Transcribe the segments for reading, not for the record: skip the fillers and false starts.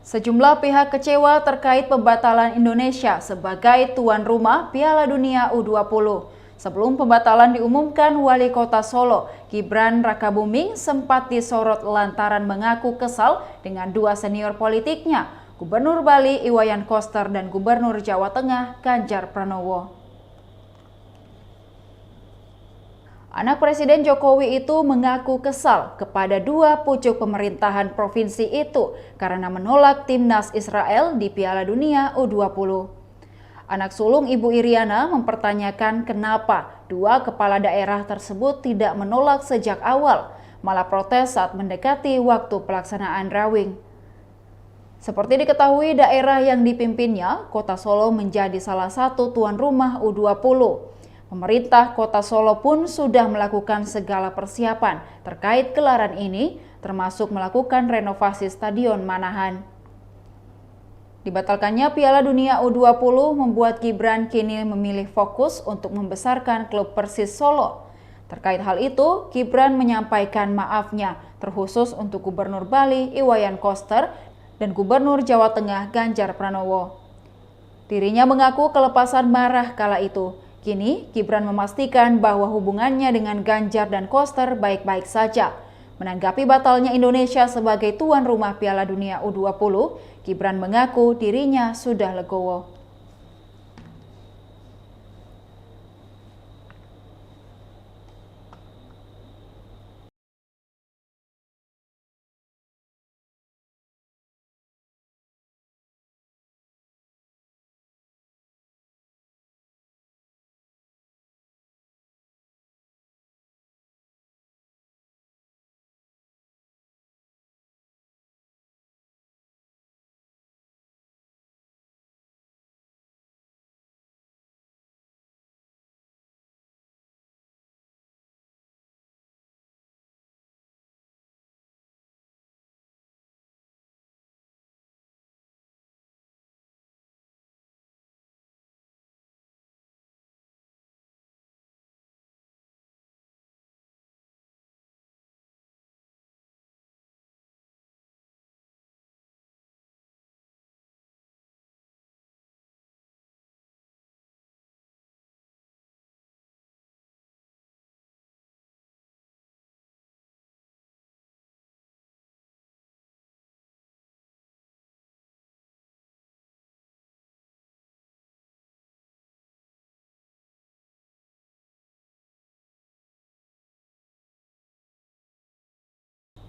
Sejumlah pihak kecewa terkait pembatalan Indonesia sebagai tuan rumah Piala Dunia U20. Sebelum pembatalan diumumkan, Wali Kota Solo, Gibran Rakabuming, sempat disorot lantaran mengaku kesal dengan dua senior politiknya, Gubernur Bali Iwayan Koster dan Gubernur Jawa Tengah Ganjar Pranowo. Anak Presiden Jokowi itu mengaku kesal kepada dua pucuk pemerintahan provinsi itu karena menolak timnas Israel di Piala Dunia U20. Anak sulung Ibu Iriana mempertanyakan kenapa dua kepala daerah tersebut tidak menolak sejak awal, malah protes saat mendekati waktu pelaksanaan drawing. Seperti diketahui, daerah yang dipimpinnya, Kota Solo menjadi salah satu tuan rumah U20. Pemerintah Kota Solo pun sudah melakukan segala persiapan terkait gelaran ini, termasuk melakukan renovasi Stadion Manahan. Dibatalkannya Piala Dunia U20 membuat Gibran kini memilih fokus untuk membesarkan klub Persis Solo. Terkait hal itu, Gibran menyampaikan maafnya, terkhusus untuk Gubernur Bali Iwayan Koster dan Gubernur Jawa Tengah Ganjar Pranowo. Dirinya mengaku kelepasan marah kala itu. Kini, Gibran memastikan bahwa hubungannya dengan Ganjar dan Koster baik-baik saja. Menanggapi batalnya Indonesia sebagai tuan rumah Piala Dunia U20, Gibran mengaku dirinya sudah legowo.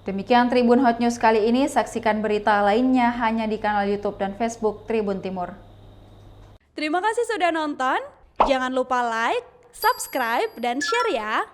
Demikian Tribun Hot News kali ini, saksikan berita lainnya hanya di kanal YouTube dan Facebook Tribun Timur. Terima kasih sudah nonton, jangan lupa like, subscribe, dan share ya!